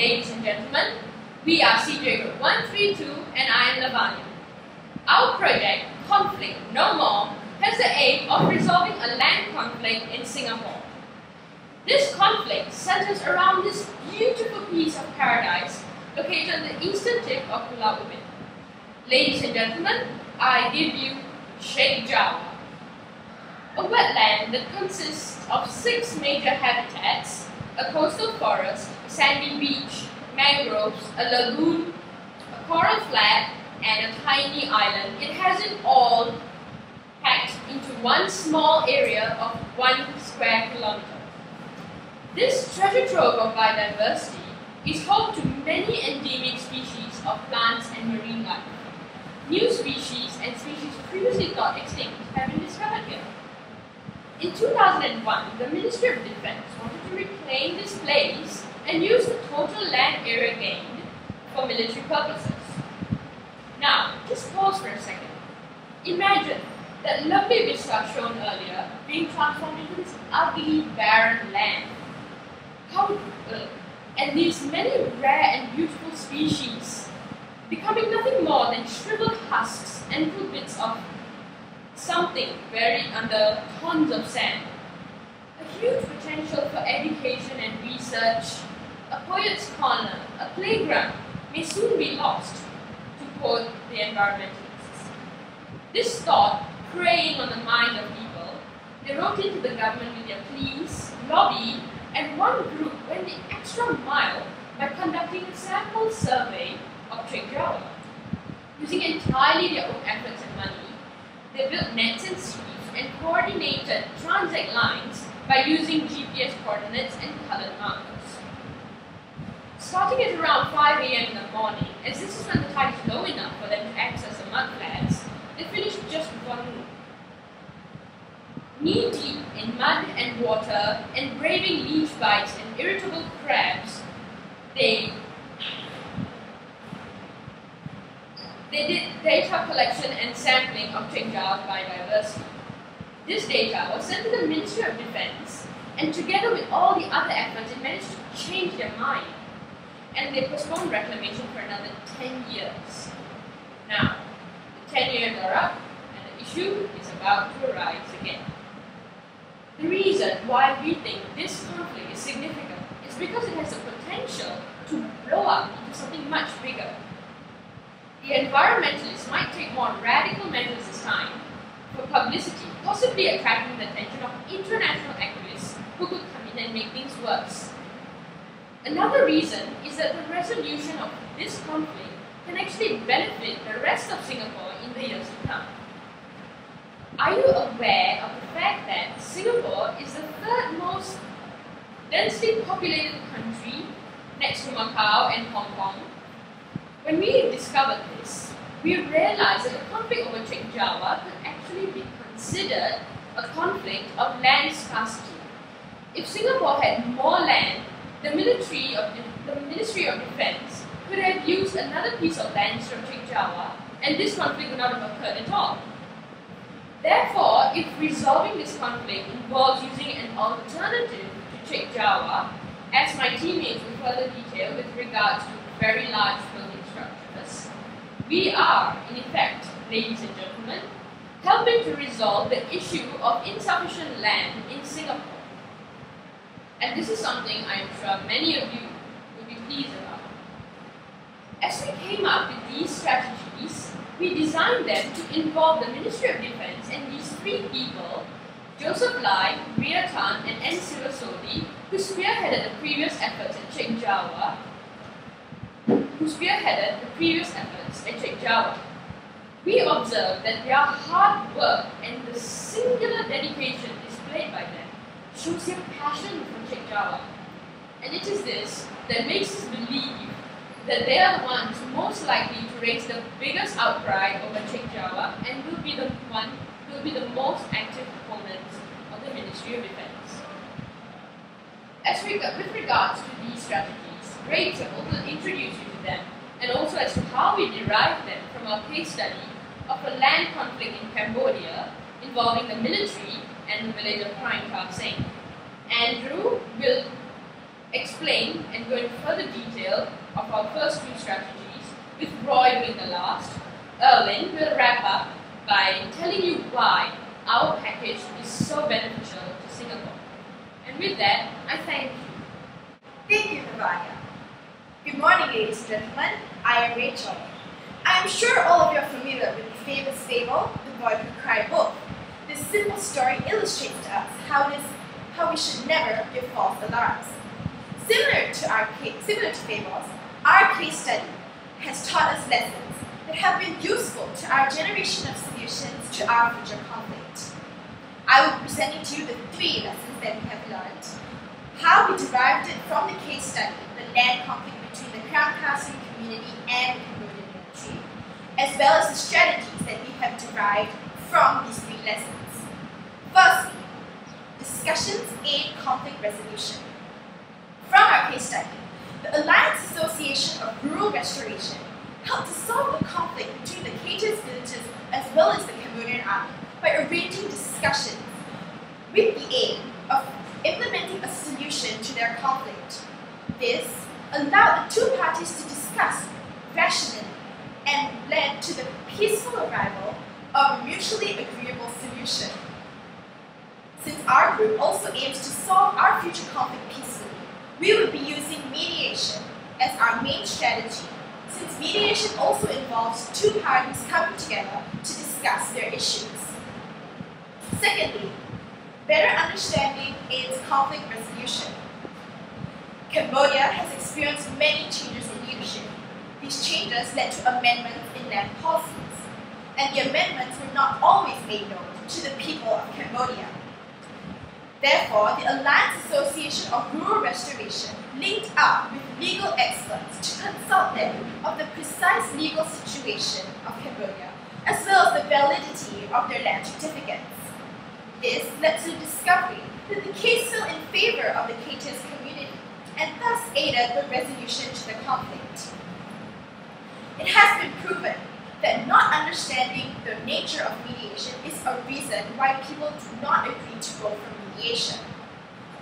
ladies and gentlemen. We are CJ Group 132 and I am Lhavanya. Our project, Conflict No More, has the aim of resolving a land conflict in Singapore. This conflict centers around this beautiful piece of paradise located on the eastern tip of Pulau Ubin. Ladies and gentlemen, I give you Chek Jawa, a wetland that consists of 6 major habitats: a coastal forest, a sandy beach, mangroves, a lagoon, a coral flat, and a tiny island. It has it all packed into one small area of 1 square kilometer. This treasure trove of biodiversity is home to many endemic species of plants and marine life. New species and species previously thought extinct have been discovered here. In 2001, the Ministry of Defence wanted to reclaim this place and use the total land area gained for military purposes. Now, just pause for a second. Imagine that lovely vista shown earlier being transformed into this ugly, barren land. And these many rare and beautiful species becoming nothing more than shriveled husks and little bits of something buried under tons of sand. A huge potential for education and research, a poet's corner, a playground may soon be lost, to quote the environmentalists. This thought, preying on the mind of people, they wrote into the government with their pleas, lobbied, and one group went the extra mile by conducting a sample survey of Chek Jawa. Using entirely their own efforts and money, they built nets and sweeps and coordinated transect lines by using GPS coordinates and colored markers. Starting at around 5 AM in the morning, as this is when the tide is low enough for them to access the mud flats, they finished just before noon. Knee-deep in mud and water and braving leech bites and irritable crabs, they did data collection and sampling of Chek Jawa's biodiversity. This data was sent to the Ministry of Defence, and together with all the other efforts, it managed to change their mind. And they postponed reclamation for another 10 years. Now, the 10 years are up, and the issue is about to arise again. The reason why we think this conflict is significant is because it has the potential to blow up into something much bigger. The environmentalists might take more radical measures this time for publicity, possibly attracting the attention of international activists who could come in and make things worse. Another reason is that the resolution of this conflict can actually benefit the rest of Singapore in the years to come. Are you aware of the fact that Singapore is the 3rd most densely populated country next to Macau and Hong Kong? When we discovered this, we realized that the conflict over Chek Jawa could actually be considered a conflict of land scarcity. If Singapore had more land, the Ministry of Defence could have used another piece of land from Chek Jawa, and this conflict would not have occurred at all. Therefore, if resolving this conflict involves using an alternative to Chek Jawa, as my teammates will further detail with regards to very large building structures, we are, in effect, ladies and gentlemen, helping to resolve the issue of insufficient land in Singapore. And this is something I am sure many of you will be pleased about. As we came up with these strategies, we designed them to involve the Ministry of Defence and these 3 people, Joseph Lai, Ria Tan, and N. Sivasodi, who spearheaded the previous efforts at Chek Jawa. We observed that their hard work and the singular dedication displayed by them shows their passion for Chek Jawa. And it is this that makes us believe that they are the ones most likely to raise the biggest outcry over Chek Jawa and will be the most active opponents of the Ministry of Defence. With regards to these strategies, Rachel will introduce you to them, and also as to how we derived them from our case study of a land conflict in Cambodia involving the military and the village of Kraing Kar Seng. Andrew will explain and go into further detail detail of our first two strategies, with Roy doing the last, Erwin will wrap up by telling you why our package is so beneficial to Singapore. And with that, I thank you. Thank you, Lhavanya. Good morning, ladies and gentlemen. I am Rachel. I am sure all of you are familiar with the famous fable, The Boy Who Cried Wolf. This simple story illustrates to us how we should never give false alarms. Similar to fables, our case study has taught us lessons that have been useful to our generation of solutions to our future conflict. I will be presenting to you the 3 lessons that we have learned, how we derived it from the case study, the land conflict between the Crown Castle community and the Cambodian military, as well as the strategies that we have derived from these 3 lessons. Firstly, discussions aid conflict resolution. From our case study, the Alliance Association of Rural Restoration helped to solve the conflict between the Katers villages as well as the Cambodian army by arranging discussions with the aim of implementing a solution to their conflict. This allowed the 2 parties to discuss rationally and led to the peaceful arrival of a mutually agreeable solution. Since our group also aims to solve our future conflict peacefully, we will be using mediation as our main strategy, since mediation also involves 2 parties coming together to discuss their issues. Secondly, better understanding aids conflict resolution. Cambodia has experienced many changes in leadership. These changes led to amendments in land policies, and the amendments were not always made known to the people of Cambodia. Therefore, the Alliance Association of Rural Restoration linked up with legal experts to consult them of the precise legal situation of Cambodia, as well as the validity of their land certificates. This led to the discovery that the case fell in favor of the Katers community, and thus aided the resolution to the conflict. It has been proven that not understanding the nature of mediation is a reason why people do not agree to go for mediation.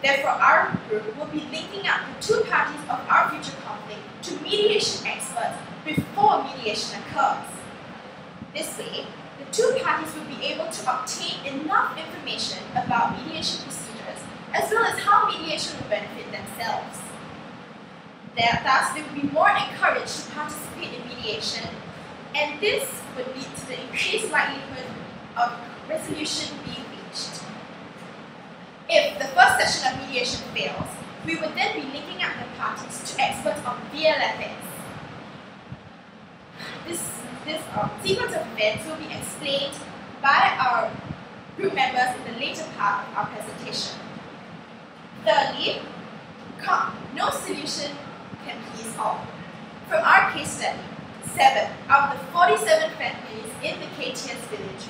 Therefore, our group will be linking up the 2 parties of our future conflict to mediation experts before mediation occurs. This way, the 2 parties will be able to obtain enough information about mediation procedures as well as how mediation will benefit themselves. Thus, they will be more encouraged to participate in mediation, and this would lead to the increased likelihood of resolution being reached. If the first session of mediation fails, we would then be linking up the parties to experts on VLFS. This sequence of events will be explained by our group members in the later part of our presentation. Thirdly, no solution can please all. From our case study, 7 out of the 47 families in the Katers village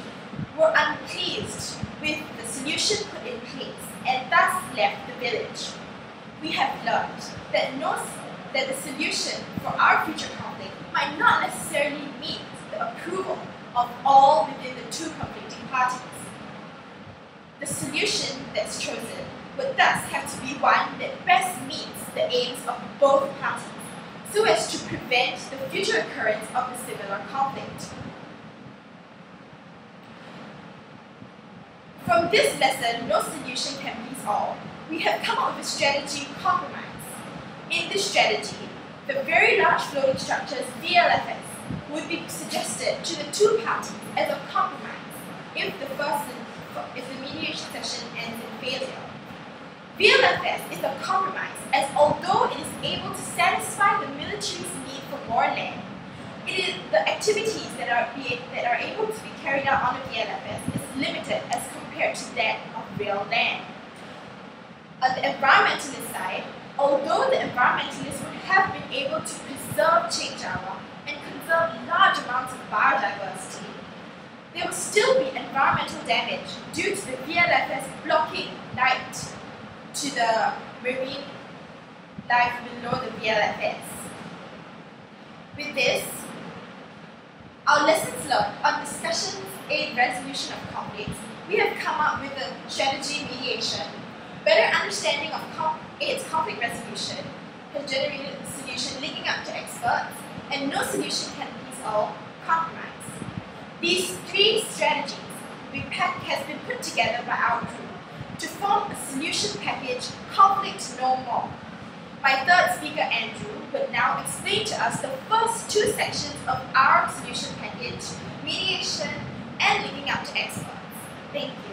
were unpleased with the solution put in place and thus left the village. We have learned that the solution for our future conflict might not necessarily meet the approval of all within the 2 conflicting parties. The solution that's chosen would thus have to be one that best meets the aims of both parties, so as to prevent the future occurrence of a similar conflict. From this lesson, no solution can please all, we have come up with a strategy compromise. In this strategy, the very large floating structures VLFS would be suggested to the 2 parties as a compromise if the mediation session ends in failure. VLFS is a compromise, as although it is able to satisfy the military's need for more land, the activities that are able to be carried out on the VLFS is limited as compared to that of real land. On the environmentalist side, although the environmentalists would have been able to preserve Chengjawa and conserve large amounts of biodiversity, there would still be environmental damage due to the VLFS blocking light to the marine life below the VLFS. With this, our lessons learned on discussions aid resolution of conflicts, we have come up with a strategy mediation. Better understanding of aids conflict resolution has generated the solution to linking up to experts, and no solution can please all, compromise. These three strategies has been put together by our group to form a solution package, Conflict No More. My third speaker, Andrew, will now explain to us the first two sections of our solution package, mediation and linking up to experts. Thank you.